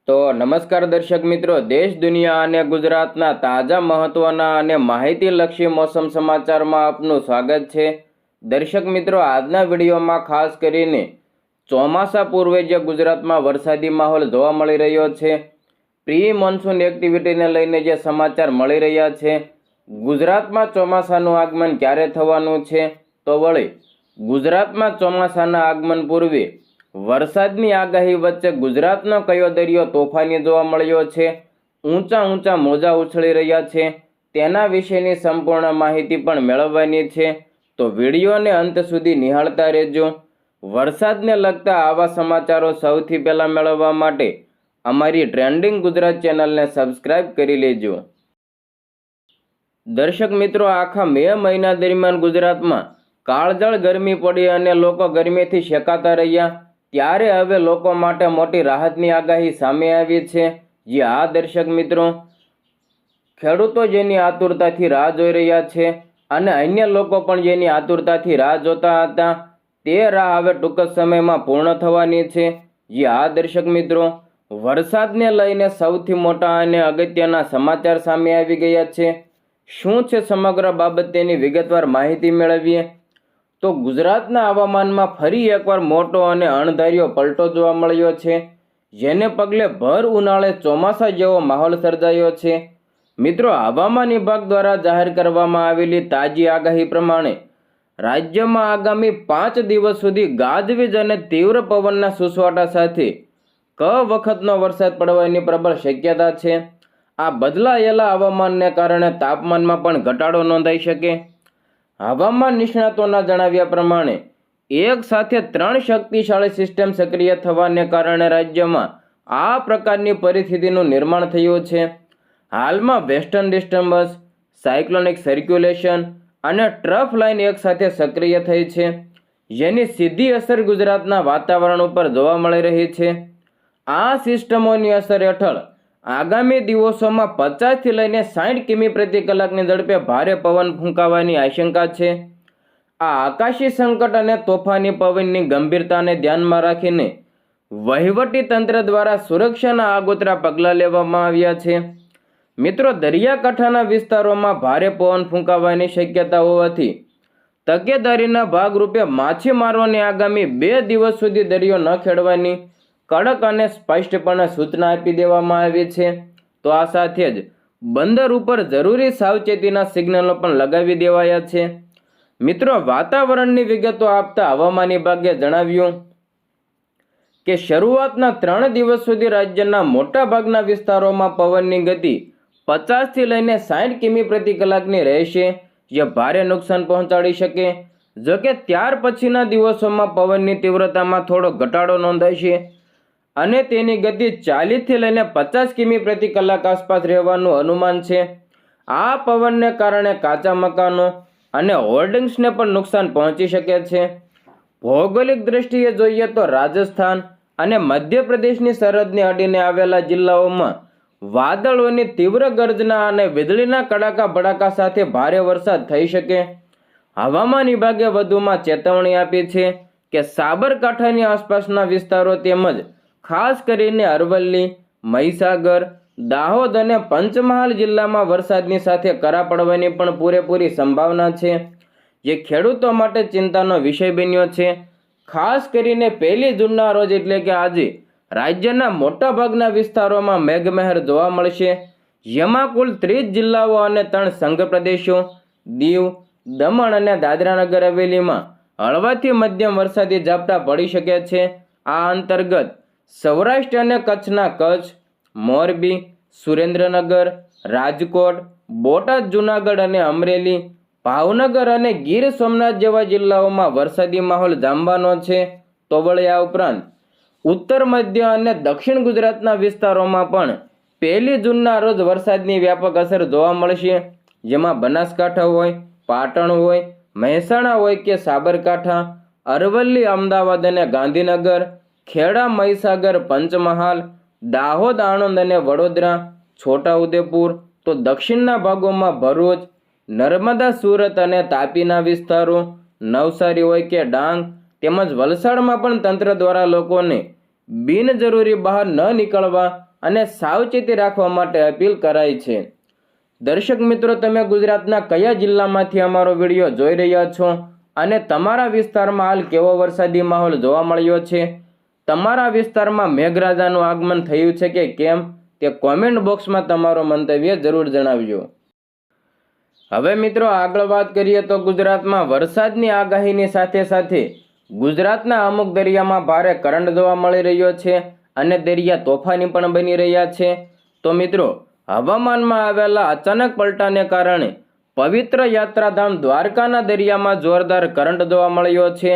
તો નમસ્કાર દર્શક મિત્રો, દેશ દુનિયા અને ગુજરાતના તાજા મહત્વના અને માહિતીલક્ષી મોસમ સમાચારમાં આપનું સ્વાગત છે. દર્શક મિત્રો, આજના વિડીયોમાં ખાસ કરીને ચોમાસા પૂર્વે જે ગુજરાતમાં વરસાદી માહોલ જોવા મળી રહ્યો છે, પ્રી મોન્સૂન એક્ટિવિટીને લઈને જે સમાચાર મળી રહ્યા છે, ગુજરાતમાં ચોમાસાનું આગમન ક્યારે થવાનું છે, તો વળી ગુજરાતમાં ચોમાસાના આગમન પૂર્વે વરસાદની આગાહી વચ્ચે ગુજરાતનો કયો દરિયો તોફાની જોવા મળ્યો છે, ઊંચા મોજા ઉછળી રહ્યા છે, તેના વિશેની સંપૂર્ણ માહિતી પણ મેળવવાની છે. તો વિડીયોને અંત સુધી નિહાળતા રહેજો. વરસાદને લગતા આવા સમાચારો સૌથી પહેલાં મેળવવા માટે અમારી ટ્રેન્ડિંગ ગુજરાત ચેનલને સબસ્ક્રાઇબ કરી લેજો. દર્શક મિત્રો, આખા મે મહિના દરમિયાન ગુજરાતમાં કાળઝાળ ગરમી પડી અને લોકો ગરમીથી શેકાતા રહ્યા, ત્યારે હવે લોકો માટે મોટી રાહતની આગાહી સામે આવી છે. જે આ દર્શક મિત્રો, ખેડૂતો જેની આતુરતાથી રાહ જોઈ રહ્યા છે અને અન્ય લોકો પણ જેની આતુરતાથી રાહ જોતા હતા, તે રાહ હવે ટૂંક જ સમયમાં પૂર્ણ થવાની છે. જે આ દર્શક મિત્રો, વરસાદને લઈને સૌથી મોટા અને અગત્યના સમાચાર સામે આવી ગયા છે. શું છે સમગ્ર બાબત, તેની વિગતવાર માહિતી મેળવીએ. તો ગુજરાતના હવામાનમાં ફરી એકવાર મોટો અને અણધાર્યો પલટો જોવા મળ્યો છે, જેને પગલે ભર ઉનાળે ચોમાસા જેવો માહોલ સર્જાયો છે. મિત્રો, હવામાન વિભાગ દ્વારા જાહેર કરવામાં આવેલી તાજી આગાહી પ્રમાણે રાજ્યમાં આગામી 5 દિવસ સુધી ગાજવીજ અને તીવ્ર પવનના સુસવાટા સાથે વખતનો વરસાદ પડવાની પ્રબળ શક્યતા છે. આ બદલાયેલા હવામાનને કારણે તાપમાનમાં પણ ઘટાડો નોંધાઈ શકે. હવામાન નિષ્ણાતોના જણાવ્યા પ્રમાણે એક સાથે 3 શક્તિશાળી સિસ્ટમ સક્રિય થવાને કારણે રાજ્યમાં આ પ્રકારની પરિસ્થિતિનું નિર્માણ થયું છે. હાલમાં વેસ્ટર્ન ડિસ્ટર્બન્સ, સાયક્લોનિક સર્ક્યુલેશન અને ટ્રફ લાઇન એક સાથે સક્રિય થઈ છે, જેની સીધી અસર ગુજરાતના વાતાવરણ ઉપર જોવા મળી રહી છે. આ સિસ્ટમોની અસર હેઠળ આગામી દિવસોમાં 50 થી લઈને 60 કિમી પ્રતિ કલાકની ઝડપે ભારે પવન ફૂંકાવાની આશંકા છે. આ આકાશી સંકટ અને તોફાની પવનની ગંભીરતાને ધ્યાનમાં રાખીને વહીવટી તંત્ર દ્વારા સુરક્ષાના આગોતરા પગલાં લેવામાં આવ્યા છે. મિત્રો, દરિયાકાંઠાના વિસ્તારોમાં ભારે પવન ફૂંકાવાની શક્યતા હોવાથી તકેદારીના ભાગરૂપે માછીમારોને આગામી 2 દિવસ સુધી દરિયો ન ખેડવાની કડક અને સ્પષ્ટપણે સૂચના આપી દેવામાં આવી છે. તો આ સાથે જ બંદર ઉપર જરૂરી સાવચેતીના સિગ્નલો પણ લગાવી દેવાયા છે. મિત્રો, વાતાવરણની વિગતો આપતા હવામાન વિભાગે જણાવ્યું કે શરૂઆતના 3 દિવસ સુધી રાજ્યના મોટાભાગના વિસ્તારોમાં પવનની ગતિ 50 થી લઈને 60 કિમી પ્રતિ કલાકની રહેશે, જે ભારે નુકસાન પહોંચાડી શકે. જોકે ત્યાર પછીના દિવસોમાં પવનની તીવ્રતામાં થોડો ઘટાડો નોંધાશે અને તેની ગતિ 40 થી લઈને 50 કિમી પ્રતિ કલાક આસપાસ રહેવાનું અનુમાન છે. આ પવનને કારણે કાચા મકાનો અને હોર્ડિંગ્સને પણ નુકસાન પહોંચી શકે છે. ભૌગોલિક દ્રષ્ટિએ જોઈએ તો રાજસ્થાન અને મધ્યપ્રદેશની સરહદને અડીને આવેલા જિલ્લાઓમાં વાદળોની તીવ્ર ગર્જના અને વીજળીના કડાકા ભડાકા સાથે ભારે વરસાદ થઈ શકે. હવામાન વિભાગે વધુમાં ચેતવણી આપી છે કે સાબરકાંઠાની આસપાસના વિસ્તારો તેમજ ખાસ કરીને અરવલ્લી, મહીસાગર, દાહોદ અને પંચમહાલ જિલ્લામાં વરસાદની સાથે કરા પડવાની પણ પૂરેપૂરી સંભાવના છે, જે ખેડૂતો માટે ચિંતાનો વિષય બન્યો છે. ખાસ કરીને 1 જૂનના રોજ એટલે કે આજે રાજ્યના મોટાભાગના વિસ્તારોમાં મેઘમહેર જોવા મળશે, જેમાં કુલ 30 જિલ્લાઓ અને 3 સંઘ પ્રદેશો દીવ, દમણ અને દાદરાનગર હવેલીમાં હળવાથી મધ્યમ વરસાદી ઝાપટા પડી શકે છે. આ અંતર્ગત સૌરાષ્ટ્ર અને કચ્છના કચ્છ, મોરબી, સુરેન્દ્રનગર, રાજકોટ, બોટાદ, જૂનાગઢ અને અમરેલી, ભાવનગર અને ગીર સોમનાથ જેવા જિલ્લાઓમાં વરસાદી માહોલ જામવાનો છે. તો વળી આ ઉપરાંત ઉત્તર મધ્ય અને દક્ષિણ ગુજરાતના વિસ્તારોમાં પણ 1 જૂનના રોજ વરસાદની વ્યાપક અસર જોવા મળશે, જેમાં બનાસકાંઠા હોય, પાટણ હોય, મહેસાણા હોય કે સાબરકાંઠા, અરવલ્લી, અમદાવાદ અને ગાંધીનગર, ખેડા, મહીસાગર, પંચમહાલ, દાહોદ, આણંદ અને વડોદરા, છોટાઉદેપુર, તો દક્ષિણના ભાગોમાં ભરૂચ, નર્મદા, સુરત અને તાપીના વિસ્તારો, નવસારી હોય કે ડાંગ તેમજ વલસાડમાં પણ તંત્ર દ્વારા લોકોને બિનજરૂરી બહાર ન નીકળવા અને સાવચેતી રાખવા માટે અપીલ કરાઈ છે. દર્શક મિત્રો, તમે ગુજરાતના કયા જિલ્લામાંથી અમારો વિડીયો જોઈ રહ્યા છો અને તમારા વિસ્તારમાં હાલ કેવો વરસાદી માહોલ જોવા મળ્યો છે? તમારા વિસ્તારમાં મેઘરાજાનું આગમન થયું છે કે કેમ તે કોમેન્ટ બોક્સમાં તમારો મંતવ્ય જરૂર જણાવજો. હવે મિત્રો આગળ વાત કરીએ તો ગુજરાતમાં વરસાદની આગાહીની સાથે સાથે ગુજરાતના અમુક દરિયામાં ભારે કરંટ જોવા મળી રહ્યો છે અને દરિયા તોફાની પણ બની રહ્યા છે. તો મિત્રો, હવામાનમાં આવેલા અચાનક પલટાને કારણે પવિત્ર યાત્રાધામ દ્વારકાના દરિયામાં જોરદાર કરંટ જોવા મળ્યો છે.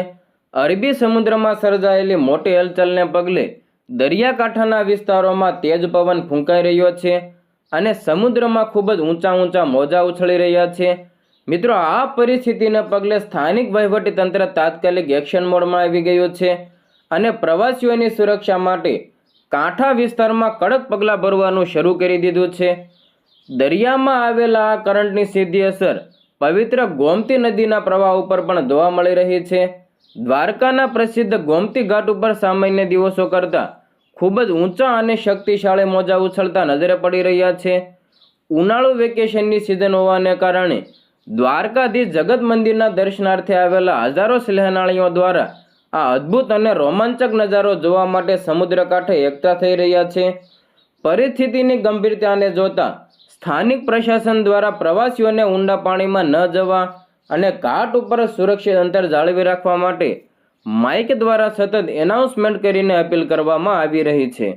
અરબી સમુદ્રમાં સર્જાયેલી મોટી હલચલને પગલે દરિયાકાંઠાના વિસ્તારોમાં તેજ પવન ફૂંકાઈ રહ્યો છે અને સમુદ્રમાં ખૂબ જ ઊંચા મોજા ઉછળી રહ્યા છે. મિત્રો, આ પરિસ્થિતિને પગલે સ્થાનિક વહીવટીતંત્ર તાત્કાલિક એક્શન મોડમાં આવી ગયું છે અને પ્રવાસીઓની સુરક્ષા માટે કાંઠા વિસ્તારમાં કડક પગલાં ભરવાનું શરૂ કરી દીધું છે. દરિયામાં આવેલા આ કરંટની સીધી અસર પવિત્ર ગોમતી નદીના પ્રવાહ ઉપર પણ જોવા મળી રહી છે. દ્વારકાના પ્રસિદ્ધ ગોમતી ઘાટ ઉપર સામાન્ય દિવસો કરતાં ખૂબ જ ઊંચા અને શક્તિશાળી મોજા ઉછળતા નજરે પડી રહ્યા છે. ઉનાળુ વેકેશનની સિઝન હોવાને કારણે દ્વારકાધીશ જગત મંદિરના દર્શનાર્થે આવેલા હજારો સહેલાણીઓ દ્વારા આ અદ્ભુત અને રોમાંચક નજારો જોવા માટે સમુદ્ર કાંઠે એકઠા થઈ રહ્યા છે. પરિસ્થિતિની ગંભીરતાને જોતા સ્થાનિક પ્રશાસન દ્વારા પ્રવાસીઓને ઊંડા પાણીમાં ન જવા અને ઘાટ ઉપર સુરક્ષિત અંતર જાળવી રાખવા માટે માઇક દ્વારા સતત એનાઉન્સમેન્ટ કરીને અપીલ કરવામાં આવી રહી છે.